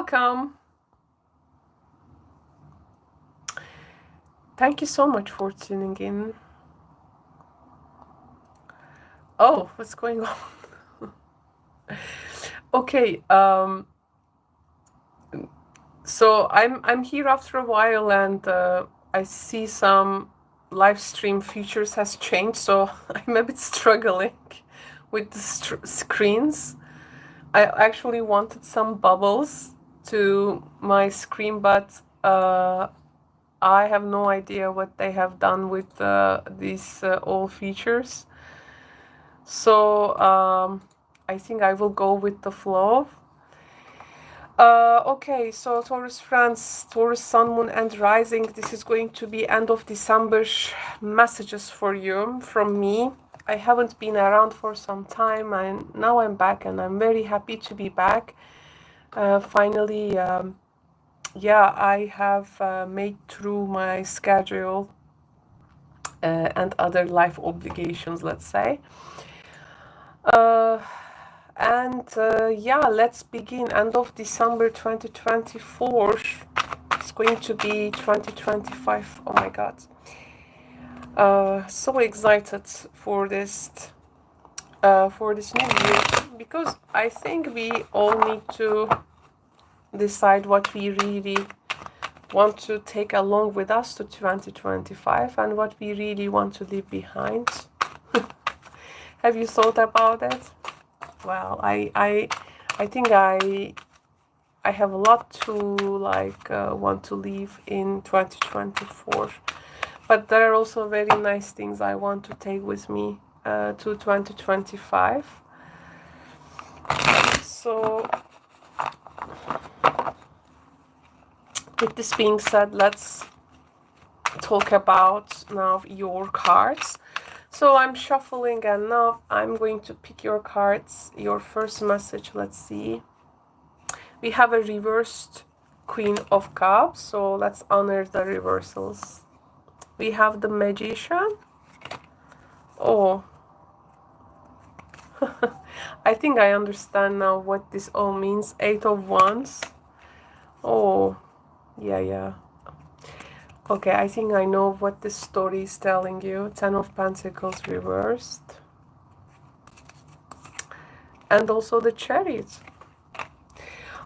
Welcome. Thank you so much for tuning in. Oh, what's going on? Okay, so I'm here after a while, and I see some live stream features has changed, so I'm a bit struggling with the screens. I actually wanted some bubbles to my screen, but I have no idea what they have done with these old features. So I think I will go with the flow. Okay, so Taurus friends, Taurus Sun, Moon and Rising, this is going to be end of December messages for you from me. I haven't been around for some time, and now I'm back, and I'm very happy to be back. Finally, yeah, I have made through my schedule and other life obligations, let's say. Yeah, let's begin. End of December 2024. It's going to be 2025. Oh my God. So excited for this new year, because I think we all need to decide what we really want to take along with us to 2025 and what we really want to leave behind. Have you thought about it? Well, I think I have a lot to want to leave in 2024, but there are also very nice things I want to take with me to 2025. So with this being said, let's talk about now your cards. So I'm shuffling, and now I'm going to pick your cards. Your first message, let's see. We have a reversed Queen of Cups, so let's honor the reversals. We have the Magician. Oh, I think I understand now what this all means. Eight of Wands. Oh, yeah. Okay, I think I know what this story is telling you. Ten of Pentacles reversed. And also the Chariot.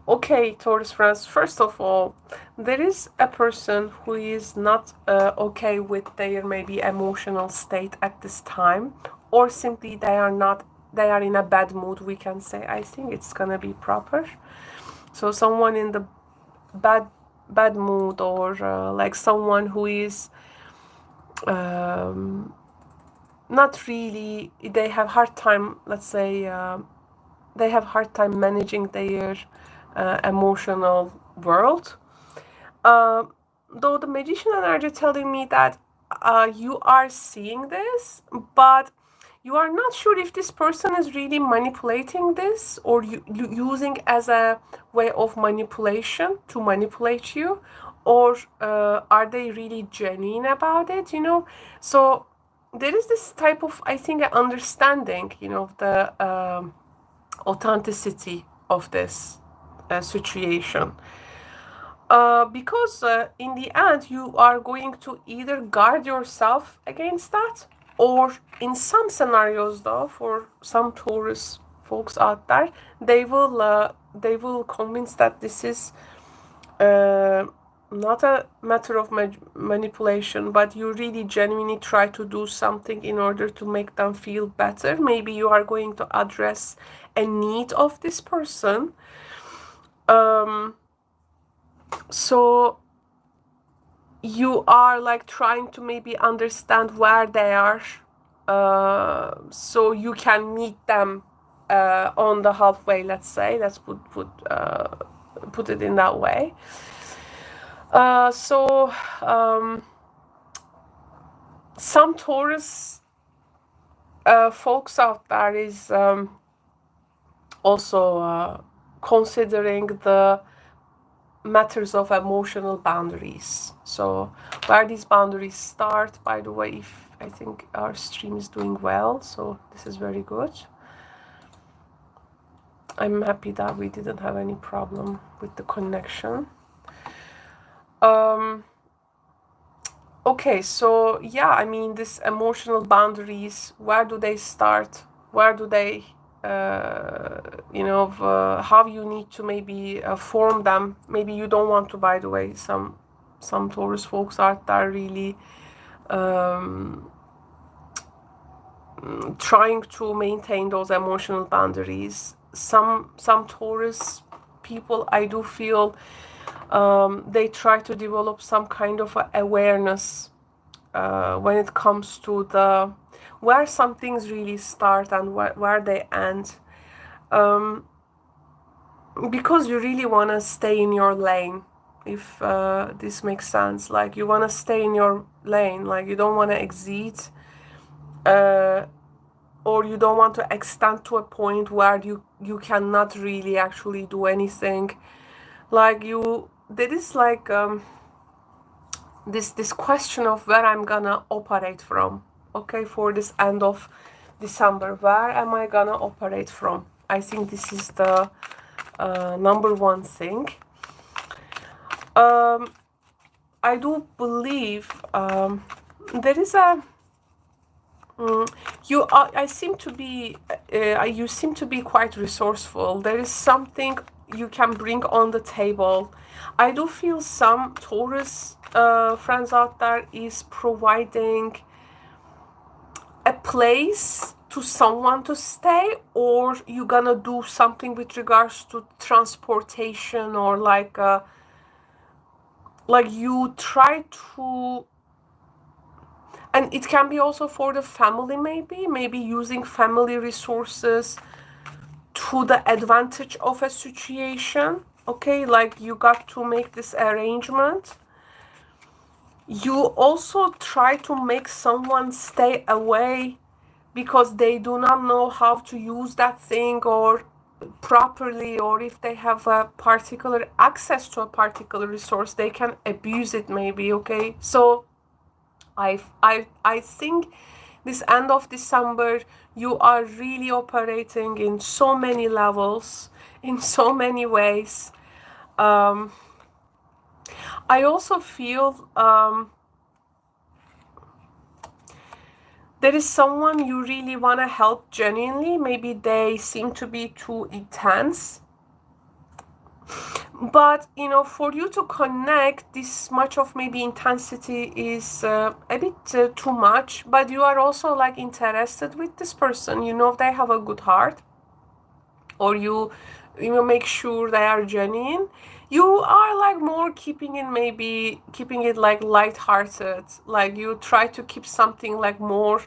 Okay, Taurus friends, first of all, there is a person who is not okay with their maybe emotional state at this time, or simply they are in a bad mood, we can say. I think it's gonna be proper. So someone in the bad mood, or like someone who is not really, they have hard time, let's say, they have hard time managing their emotional world. Though the Magician energy telling me that you are seeing this, but you are not sure if this person is really manipulating this, or using as a way of manipulation to manipulate you, or are they really genuine about it, you know? So there is this type of, I think, understanding, you know, the authenticity of this situation. Because in the end, you are going to either guard yourself against that, or in some scenarios, though, for some Taurus folks out there, they will convince that this is not a matter of manipulation, but you really genuinely try to do something in order to make them feel better. Maybe you are going to address a need of this person. So you are like trying to maybe understand where they are, so you can meet them on the halfway, let's say. Let's put it in that way. Some Taurus folks out there is also considering the matters of emotional boundaries. So where these boundaries start, by the way, if I think our stream is doing well, so this is very good. I'm happy that we didn't have any problem with the connection. Okay, so yeah, I mean, this emotional boundaries, where do they start? Where do they, how you need to maybe form them? Maybe you don't want to, by the way, some Taurus folks are really trying to maintain those emotional boundaries. Some Taurus people, I do feel, they try to develop some kind of awareness when it comes to where some things really start and where they end, because you really want to stay in your lane, if this makes sense. Like, you want to stay in your lane, like you don't want to exceed, or you don't want to extend to a point where you cannot really actually do anything. Like, there is like this question of where I'm gonna operate from. Okay, for this end of December, where am I gonna operate from? I think this is the number one thing. I do believe there is a you seem to be quite resourceful. There is something you can bring on the table. I do feel some Taurus friends out there is providing a place to someone to stay, or you gonna do something with regards to transportation, or like you try to. And it can be also for the family, maybe using family resources to the advantage of a situation. Okay, like you got to make this arrangement. You also try to make someone stay away because they do not know how to use that thing or properly, or if they have a particular access to a particular resource, they can abuse it maybe. Okay, so I think this end of December, you are really operating in so many levels, in so many ways. I also feel there is someone you really want to help genuinely. Maybe they seem to be too intense. But, for you to connect this much of maybe intensity is a bit too much. But you are also like interested with this person. If they have a good heart, or you make sure they are genuine. You are like more keeping it like light-hearted. Like, you try to keep something like more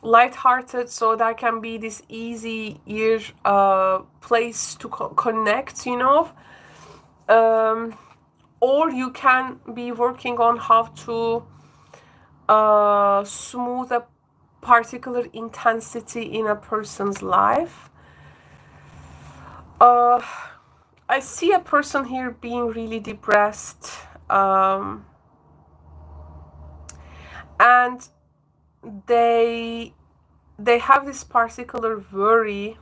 light-hearted, so there can be this easy place to connect, or you can be working on how to smooth a particular intensity in a person's life. I see a person here being really depressed, and they have this particular worry.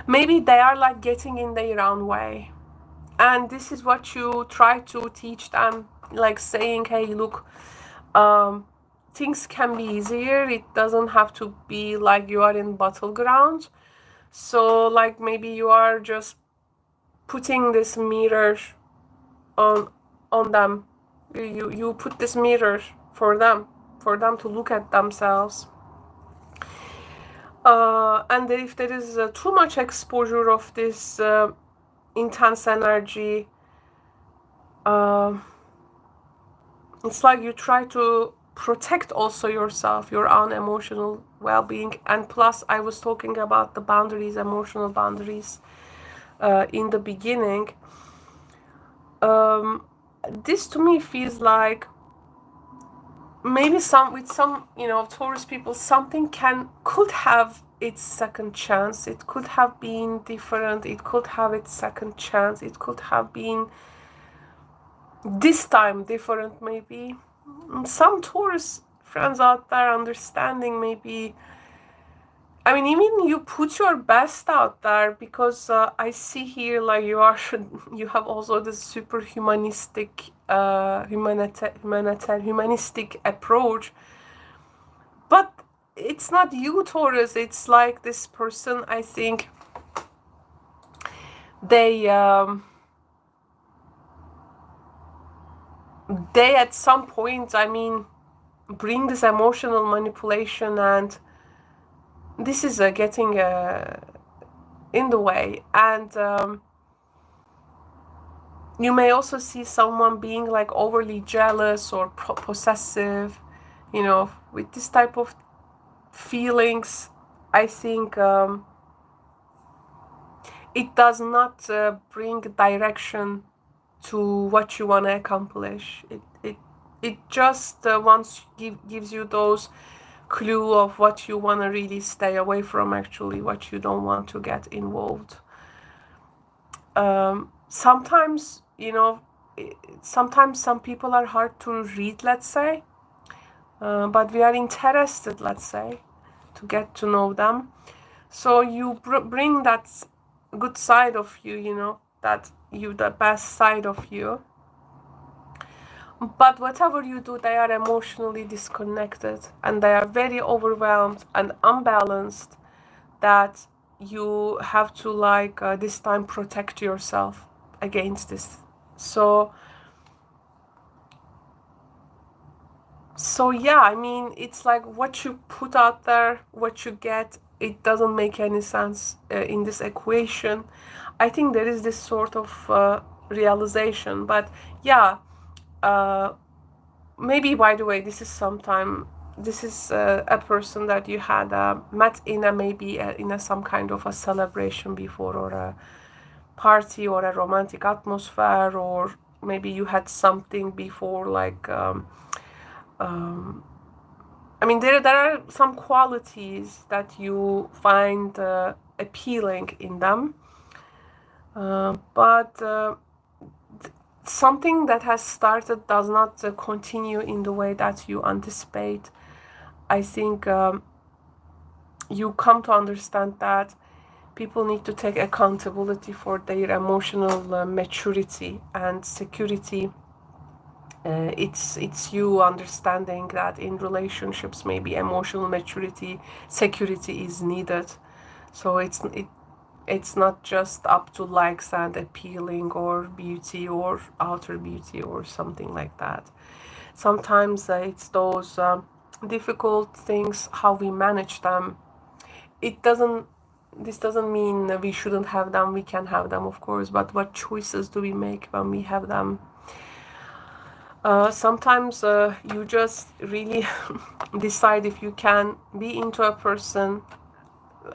Maybe they are like getting in their own way, and this is what you try to teach them, like saying, hey, look, things can be easier. It doesn't have to be like you are in battleground. So like, maybe you are just putting this mirror on them. You put this mirror for them to look at themselves. And if there is too much exposure of this intense energy, it's like you try to protect also yourself, your own emotional well-being. And plus, I was talking about the boundaries, emotional boundaries, in the beginning. This to me feels like maybe with some Taurus people, something could have its second chance. It could have been different. It could have its second chance. It could have been this time different, maybe. Some Taurus friends out there understanding maybe I mean, even you put your best out there, because I see here like you are, you have also this super humanistic, humanistic approach. But it's not you, Taurus. It's like this person, I think, they at some point, I mean, bring this emotional manipulation, and this is getting in the way. And you may also see someone being like overly jealous or possessive, you know, with this type of feelings. I think it does not bring direction to what you want to accomplish. It just gives you those clue of what you want to really stay away from, actually, what you don't want to get involved. Sometimes, you know, sometimes some people are hard to read, let's say, but we are interested, let's say, to get to know them. So you bring that good side of you, you know, the best side of you. But whatever you do, they are emotionally disconnected, and they are very overwhelmed and unbalanced, that you have to, like, this time protect yourself against this. So yeah, I mean, it's like what you put out there, what you get, it doesn't make any sense in this equation. I think there is this sort of realization. But yeah, maybe, by the way, this is a person that you had met in some kind of a celebration before, or a party, or a romantic atmosphere, or maybe you had something before, like I mean, there are some qualities that you find appealing in them, but something that has started does not continue in the way that you anticipate. I think you come to understand that people need to take accountability for their emotional maturity and security. It's you understanding that in relationships, maybe emotional maturity, security is needed. So it's not just up to likes and appealing, or beauty, or outer beauty, or something like that. Sometimes it's those difficult things, how we manage them. This doesn't mean we shouldn't have them. We can have them, of course, but what choices do we make when we have them? Sometimes you just really decide if you can be into a person,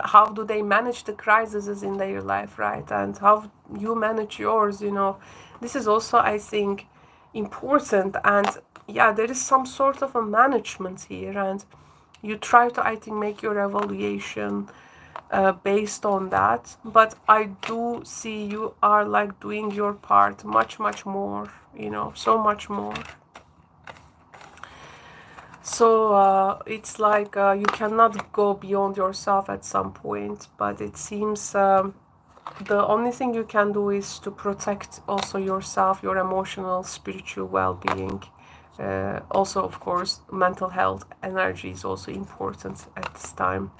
how do they manage the crises in their life, right? And how you manage yours, you know. This is also, I think, important. And yeah, there is some sort of a management here, and you try to, I think, make your evaluation based on that. But I do see you are like doing your part much more, you know, so much more. So it's like you cannot go beyond yourself at some point, but it seems the only thing you can do is to protect also yourself, your emotional, spiritual well-being. Also, of course, mental health, energy is also important at this time.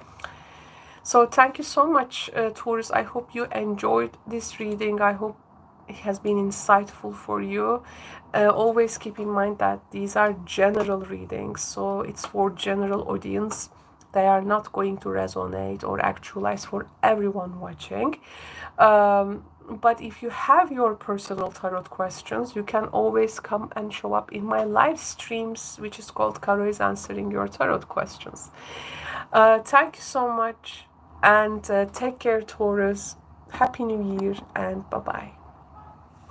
So thank you so much, Taurus. I hope you enjoyed this reading. I hope it has been insightful for you. Always keep in mind that these are general readings, so it's for general audience. They are not going to resonate or actualize for everyone watching. But if you have your personal tarot questions, you can always come and show up in my live streams, which is called Caro is Answering Your Tarot Questions. Thank you so much, and take care, Taurus. Happy New Year, and bye-bye.